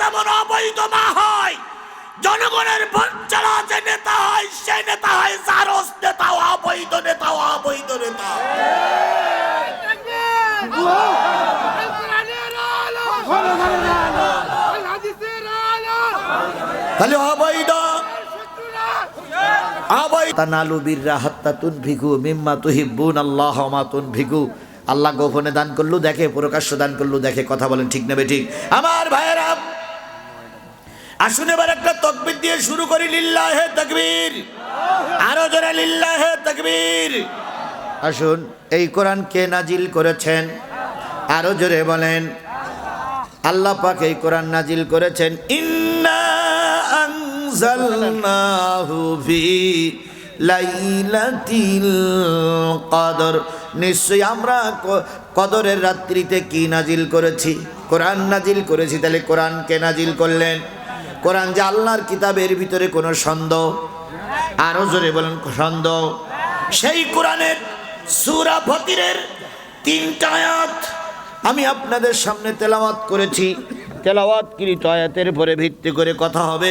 যেমন অবৈধ মা হয়, জনগণের ভোট ছাড়া যে নেতা হয় সেই নেতা হয় জারজ নেতা, অবৈধ নেতা, অবৈধ নেতা। খালি অবৈধ তানালু বিররা হাত্তা তুনফিকু মিম্মা তুহিব্বুন আল্লাহ মা তুনফিকু। আল্লাহ গোপনে দান করলো দেখে, প্রকাশ্য দান করলো দেখে। কথা বলেন ঠিক নেবে ঠিক? আমার ভাইয়েরা আসুন এবার একটা তাকবীর দিয়ে শুরু করি। লিল্লাহে তাকবীর, আরো জোরে লিল্লাহে তাকবীর। আসুন, এই কোরআন কে নাজিল করেছেন? আরো জোরে বলেন। আল্লাহ পাক এই কোরআন নাজিল করেছেন। ইন্না আনজালনাহু ফি লাইলাতিল কদর, নিশ্চয়ই আমরা কদরের রাত্রিতে কি নাজিল করেছি? কোরআন নাজিল করেছি। তাহলে কোরআন কে নাজিল করলেন? কোরআন যে আল্লাহর কিতাবের ভিতরে কোনো সন্দেহ? আরো জোরে বলেন সন্দেহ? সেই কোরআনের সূরা ফতিরের 3টা আয়াত আমি আপনাদের সামনে তেলাওয়াত করেছি। তেলাওয়াতকৃত আয়াতের উপরে ভিত্তি করে কথা হবে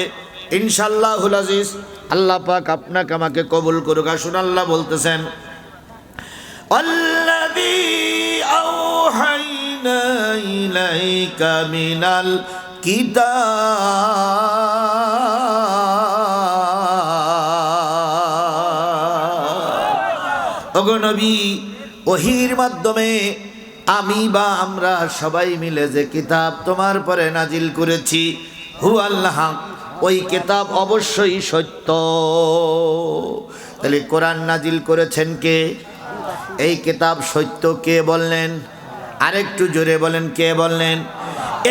ইনশাআল্লাহুল আজিজ। আল্লাহ পাক আপনাকে আমাকে কবুল করুক। আসুন, আল্লাহ বলতেছেন, আল্লাযী আওহাইনা ইলাইকা মিনাল কিতাব। ওগো নবী, ওহীর মাধ্যমে আমি বা আমরা সবাই মিলে যে কিতাব তোমার পরে নাজিল করেছি, হুয়াল হক, ওই কিতাব অবশ্যই সত্য। তাহলে কোরআন নাজিল করেছেন কে? এই কিতাব সত্য কে বললেন? আরেকটু জোরে বলেন, কে বললেন?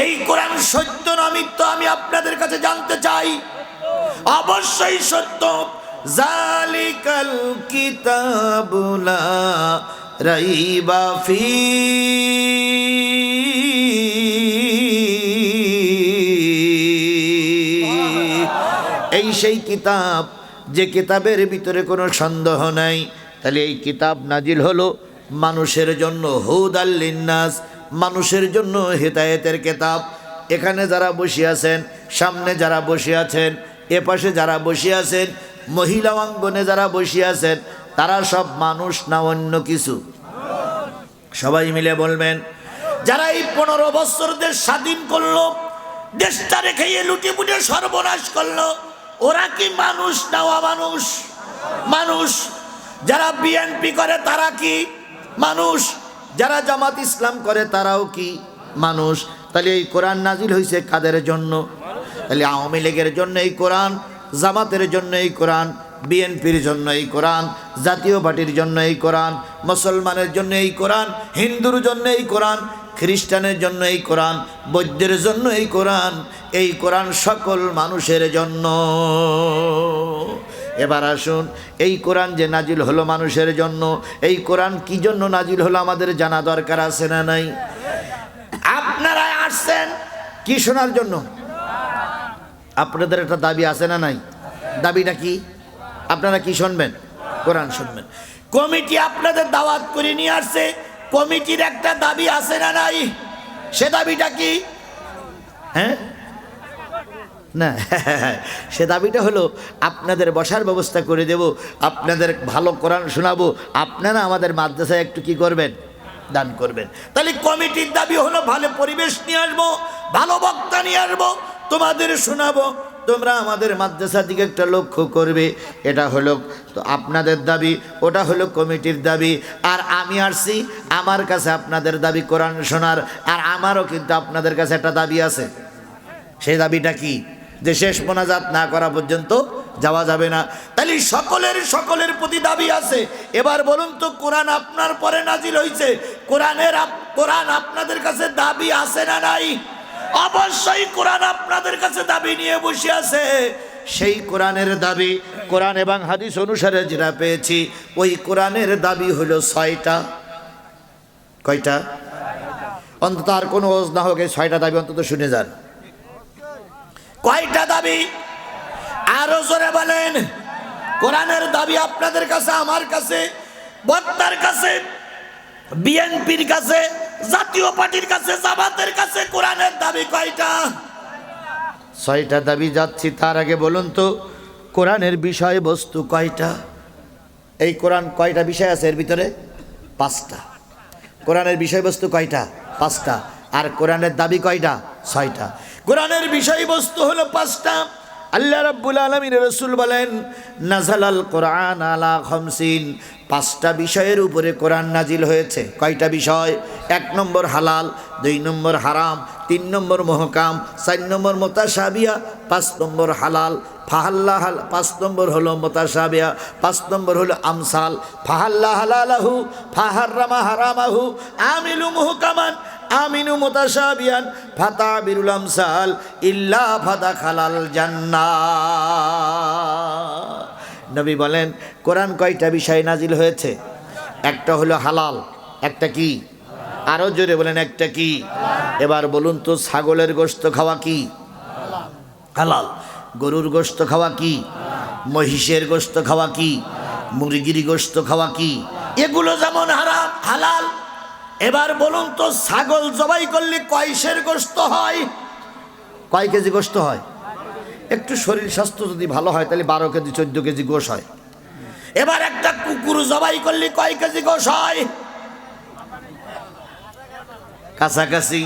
এই কোরআন সত্য না মিথ্যা আমি আপনাদের কাছে জানতে চাই। অবশ্যই সত্য। জালিকাল কিতাবু লা রাইবা ফি, এই সেই কিতাব যে কিতাবের ভিতরে কোনো সন্দেহ নাই। তাহলে এই কিতাব নাজিল হলো মানুষের জন্য, হুদাল লিন্নাস, মানুষের জন্য হেদায়েতের কিতাব। এখানে যারা বসে আছেন, সামনে যারা বসে আছেন, এপাশে যারা বসে আছেন, মহিলা অঙ্গনে যারা বসে আছেন, তারা সব মানুষ না অন্য কিছু? সবাই মিলে বলবেন। যারা এই 15 বছর দেশ স্বাধীন করলো, দেশটা রেখে লুটিপুটে সর্বনাশ করলো, ওরা কি মানুষ না অমানুষ? মানুষ। যারা বিএনপি করে তারা কি মানুষ? যারা জামাত ইসলাম করে তারাও কি মানুষ? তাহলে এই কোরআন নাজিল হয়েছে কাদের জন্য? তাহলে আওয়ামী লীগের জন্য এই কোরআন, জামাতের জন্য এই কোরআন, বিএনপির জন্য এই কোরআন, জাতীয় পার্টির জন্য এই কোরআন, মুসলমানের জন্য এই কোরআন, হিন্দুর জন্য এই কোরআন, খ্রিস্টানের জন্য এই কোরআন, বৌদ্ধের জন্য এই কোরআন। এই কোরআন সকল মানুষের জন্য। এবার আসুন, এই কোরআন যে নাজিল হলো মানুষের জন্য, এই কোরআন কি জন্য নাজিল হলো আমাদের জানা দরকার আছে না নাই? আপনারা আসছেন কি শোনার জন্য? আপনাদের একটা দাবি আছে না নাই? দাবিটা কি? আপনারা কি শুনবেন? কোরআন শুনবেন। কমিটি আপনাদের দাওয়াত করে নিয়ে আসছে, কমিটির একটা দাবি আছে না নাই? সে দাবিটা কি? হ্যাঁ না, সে দাবিটা হলো আপনাদের বসার ব্যবস্থা করে দেব, আপনাদের ভালো কোরআন শোনাবো, আপনারা আমাদের মাদ্রাসায় একটু কি করবেন? দান করবেন। তাহলে কমিটির দাবি হলো ভালো পরিবেশ নিয়ে আসবো, ভালো বক্তা নিয়ে আসবো, তোমাদের শোনাবো, তোমরা আমাদের মাদ্রাসার দিকে একটা লক্ষ্য করবে। এটা হলো তো আপনাদের দাবি, ওটা হলো কমিটির দাবি। আর আমি আসছি, আমার কাছে আপনাদের দাবি কোরআন শোনার, আর আমারও কিন্তু আপনাদের কাছে একটা দাবি আছে। সেই দাবিটা কি? যে শেষ মোনাজাত না করা পর্যন্ত যাওয়া যাবে না। তাহলে সকলের প্রতি দাবি আছে। এবার বলুন তো, কোরআন আপনার পরে নাজিল হয়েছে, কোরআন আপনাদের কাছে দাবি আছে না নাই? অবশ্যই কোরআন আপনাদের কাছে দাবি নিয়ে বসে আছে। সেই কোরআনের দাবি, কোরআন এবং হাদিস অনুসারে যেটা পেয়েছি, ওই কোরআনের দাবি হলো 6টা। কয়টা? অন্তত আর কোনো ওজ না হোক, এই 6টা দাবি অন্তত শুনে যান। কয়টা দাবি? আরো জোরে বলেন। কোরআনের দাবি আপনাদের কাছে, আমার কাছে, বক্তার কাছে, বিএনপির কাছে, জাতীয় পার্টির কাছে, জামাতের কাছে কোরআনের দাবি কয়টা? ছয়টা দাবি যাচ্ছি, তার আগে বলুন তো কোরআনের বিষয়বস্তু কয়টা? এই কোরআন কয়টা বিষয় আছে এর ভিতরে? 5টা। কোরআনের বিষয়বস্তু কয়টা? 5টা। আর কোরআনের দাবি কয়টা? 6টা। কোরআনের বিষয়বস্তু হলো 5টা। আল্লাহ রাব্বুল আলামিন রাসূল বলেন নাযালাল কোরআন আলা খামসিন, 5টা বিষয়ের উপরে কোরআন নাজিল হয়েছে। কয়টা বিষয়? 1 নম্বর হালাল, 2 নম্বর হারাম, 3 নম্বর মুহকাম, 4 নম্বর মুতাশাবিহা, 5 নম্বর হালাল ফাহাল্লা, 5 নম্বর হলো মুতাশাবিহা, 5 নম্বর হলো আমসাল, ফাহাল্লা হালালাহু ফাহাররামা হারামাহু, আমিলু মুহকামান আমিনু মুতাশাবিহান ফাতাবিরুল আমসাল ইল্লা ফাদাখালাল জান্নাহ। নবী বলেন কোরআন কয়টা বিষয় নাজিল হয়েছে? একটা হলো হালাল, একটা কি? আরো জোরে বলেন, একটা কি? এবার বলুন তো ছাগলের গোশত খাওয়া কি? হালাল। গরুর গোশত খাওয়া কি? মহিষের গোশত খাওয়া কি? মুরগির গোশত খাওয়া কি? এগুলো যেমন হারাম হালাল। এবার বলুন তো ছাগল জবাই করলে কয়শের গোশত হয়? কয় কেজি গোশত হয়? একটু শরীর স্বাস্থ্য যদি ভালো হয় তাহলে 12 কেজি 14 কেজি গোশ হয়। এবার একটা কুকুর জবাই করলে কয় কেজি গোশ হয়? কাছাকাছি।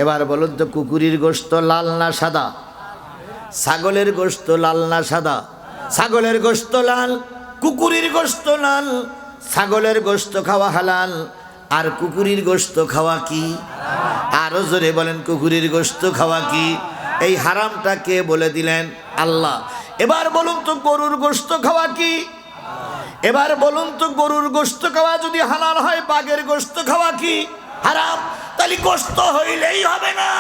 এবার বলুন তো কুকুরের গোশত লাল না সাদা? ছাগলের গোশত লাল না সাদা? ছাগলের গোশত লাল, কুকুরের গোশত লাল। ছাগলের গোশত খাওয়া হালাল, আর কুকুরের গোশত খাওয়া কি? আরো জোরে বলেন, কুকুরের গোশত খাওয়া কি? এই হারামটা কে বলে দিলেন? আল্লাহ। এবার বলুন তো গরুর গোশত খাওয়া কি? এবার বলুন তো গরুর গোশত খাওয়া যদি হালাল হয়, বাঘের গোশত খাওয়া কি? হারাম। তাহলে গোশত হইলেই হবে না,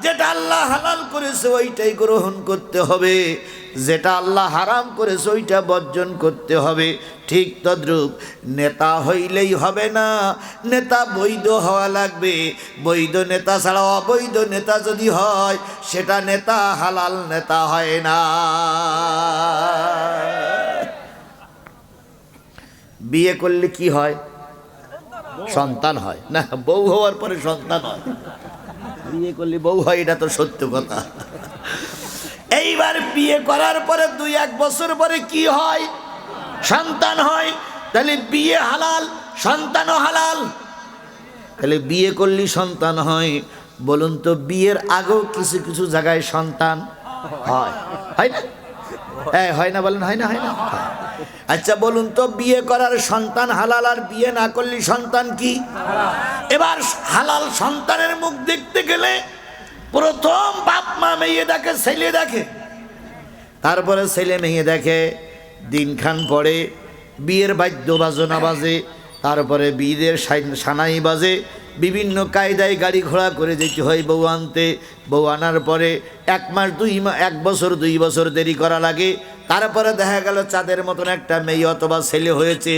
যেটা আল্লাহ হালাল করেছে ওইটাই গ্রহণ করতে হবে, যেটা আল্লাহ হারাম করেছে ওইটা বর্জন করতে হবে। ঠিক তদ্রূপ নেতা হইলেই হবে না, নেতা বৈধ হওয়া লাগবে। বৈধ নেতা ছাড়া অবৈধ নেতা যদি হয় সেটা নেতা হালাল নেতা হয় না। বিয়ে করলে কি হয়? সন্তান হয় না? বউ হওয়ার পরে সন্তান হয়। বিয়ে করলে বউ হয়, এটা তো সত্য কথা। এইবার বিয়ে করার পরে 2-1 বছর পরে কি হয়? সন্তান হয়। তাহলে বিয়ে হালাল, সন্তানও হালাল। তাহলে বিয়ে করলে সন্তান হয়। বলুন তো বিয়ের আগেও কিছু কিছু জায়গায় সন্তান হয়, হয় না? হ্যাঁ হয় না? বলেন হয় না? হয় না? আচ্ছা বলুন তো বিয়ে করার সন্তান হালাল, আর বিয়ে না করলে সন্তান কি? এবার হালাল সন্তানের মুখ দেখতে গেলে প্রথম বাপ মা মেয়ে দেখে, ছেলে দেখে, তারপরে ছেলে মেয়ে দেখে। দিনখান পরে বিয়ের বাদ্য বাজনা বাজে, তারপরে বিয়ের সানাই বাজে। বিভিন্ন কায়দায় গাড়ি ঘোড়া করে যেতে হয় বউ আনতে। বউ আনার পরে 1 মাস 2 মাস 1 বছর 2 বছর দেরি করা লাগে। তারপরে দেখা গেল চাঁদের মতন একটা মেয়ে অথবা ছেলে হয়েছে।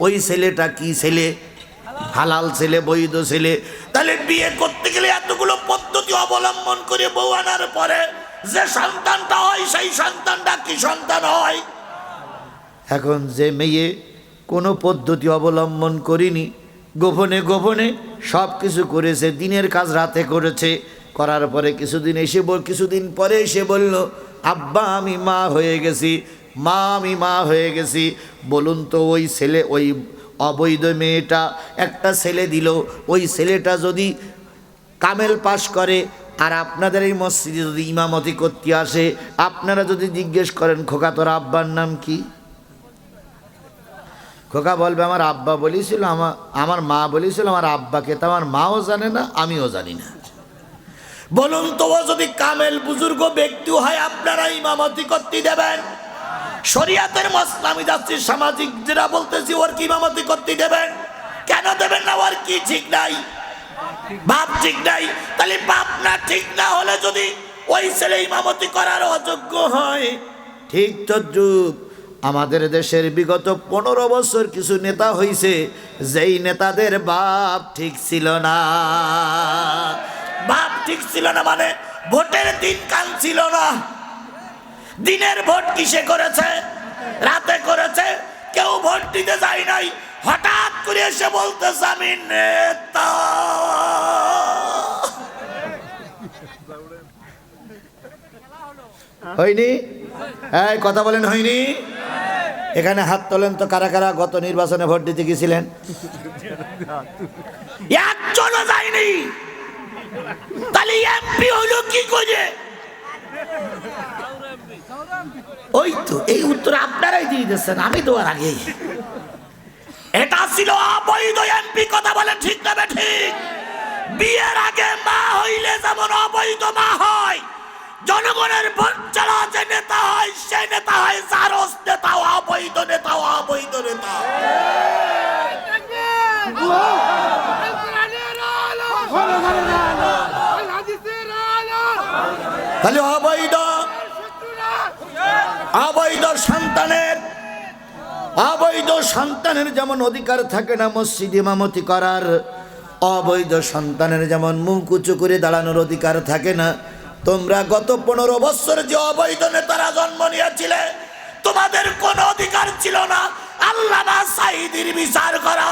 ওই ছেলেটা কি ছেলে? হালাল ছেলে, বৈধ ছেলে। তাহলে বিয়ে করতে গেলে এতগুলো পদ্ধতি অবলম্বন করে বউ আনার পরে যে সন্তানটা হয় সেই সন্তানটা কি সন্তান হয়? এখন যে মেয়ে কোনো পদ্ধতি অবলম্বন করেনি, গোপনে গোপনে সব কিছু করেছে, দিনের কাজ রাতে করেছে, করার পরে কিছুদিন পরে এসে বলল আব্বা আমি মা হয়ে গেছি, মা আমি মা হয়ে গেছি। বলুন তো ওই ছেলে, ওই অবৈধ মেয়েটা একটা ছেলে দিল, ওই ছেলেটা যদি কামেল পাশ করে আর আপনাদের এই মসজিদে যদি ইমামতি করতে আসে, আপনারা যদি জিজ্ঞেস করেন খোকা তোর আব্বার নাম কি? খোকা বলবে আমার আব্বা বলেছিল, আমার মা বলেছিল আমার আব্বাকে, তা আমার মাও জানে না, আমিও জানি না। বলুন তো ও যদি কামেল বুজুর্গ ব্যক্তি হয় আপনারা ইমামতি করতে দেবেন? শরিয়াতের মসলা আমি যাচ্ছি, সামাজিক যেটা বলতেছি, ওর কি ইমামতি করতে দেবেন? কেন দেবেন না? ওর কি ঠিক নাই? বাপ ঠিক নাই। তাহলে বাপ না ঠিক না হলে যদি ওই ছেলে ইমামতি করার অযোগ্য হয়, ঠিক তদ্রূপ আমাদের দেশের বিগত 15 বছর কিছু নেতা হইছে, যেই নেতাদের বাপ ঠিক ছিল না। বাপ ঠিক ছিল না মানে ভোটের দিন কান ছিল না। দিনের ভোট কিসে করেছে? রাতে করেছে। কেউ ভোট দিতে যায় নাই, হঠাৎ করে এসে বলতেছে আমি নেতা। হয়নি? এই কথা বলেন হয়নি? এখানে হাত তোলেন তো কারা কারা গত নির্বাচনে ভোট দিতে গেছিলেন? একজনও যায়নি। তাহলে এমপি হলো কি করে? ওই তো এই উত্তর আপনারাই দিয়ে দিচ্ছেন, আমি দেওয়ার আগেই। এটা ছিল অবৈধ এমপি। কথা বলেন ঠিক না ঠিক? বিয়ের আগে মা হইলে যেমন অবৈধ মা হয়, জনগণের ভোট ছাড়া যে নেতা হয় সে নেতা হয় জারজ নেতা, অবৈধ নেতা, অবৈধ নেতা। তাহলে অবৈধ সন্তানের যেমন অধিকার থাকে না মসজিদ ইমামতি করার, অবৈধ সন্তানের যেমন মুখ উঁচু করে দাঁড়ানোর অধিকার থাকে না। তোমরা গত 15 বছর যে অবৈধ নেতারা জন্ম নিয়েছিলে, তোমাদের কোনো অধিকার ছিল না আল্লামা সাঈদীর বিচার করার,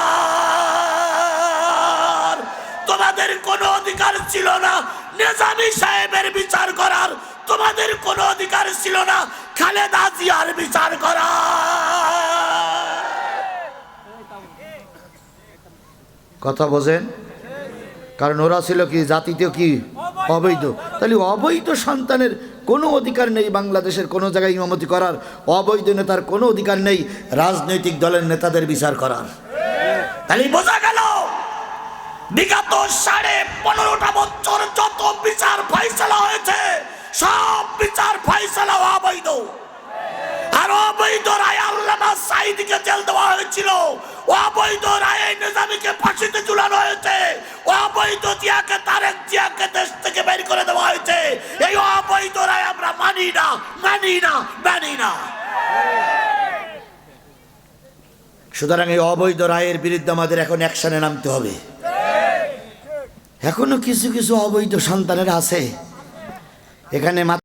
তোমাদের কোনো অধিকার ছিল না নিজামী সাহেবের বিচার করার, তোমাদের কোনো অধিকার ছিল না খালেদা জিয়ার বিচার করার। কথা বোঝেন? কারণ ওরা ছিল কি জাতিতেও কি অবৈধ। তাহলে অবৈধ সন্তানের কোনো অধিকার নেই বাংলাদেশের কোনো জায়গায় ইমামতি করার, অবৈধ নেতার কোনো অধিকার নেই রাজনৈতিক দলের নেতাদের বিচার করার। তাহলে বোঝা গেল বিগত 15.5 বছর যত বিচার ফাইসালা হয়েছে সব বিচার ফাইসালা অবৈধ। আর অবৈধ রায় আল্লামা সাঈদীকে জেল দেওয়া হয়েছিল, অবৈধ রায়ে নিজামীকে ফাঁসিতে ঝুলানো হয়েছে, অবৈধ জিয়াকে তারেক জিয়াকে দেশ থেকে বের করে দেওয়া হয়েছে। এই অবৈধ রায় আমরা মানি না, মানি না, মানি না। সুতরাং এই অবৈধ রায়ের বিরুদ্ধে আমাদের এখন অ্যাকশনে নামতে হবে। এখনো কিছু কিছু অবৈধ সন্তানেরা আছে এখানে।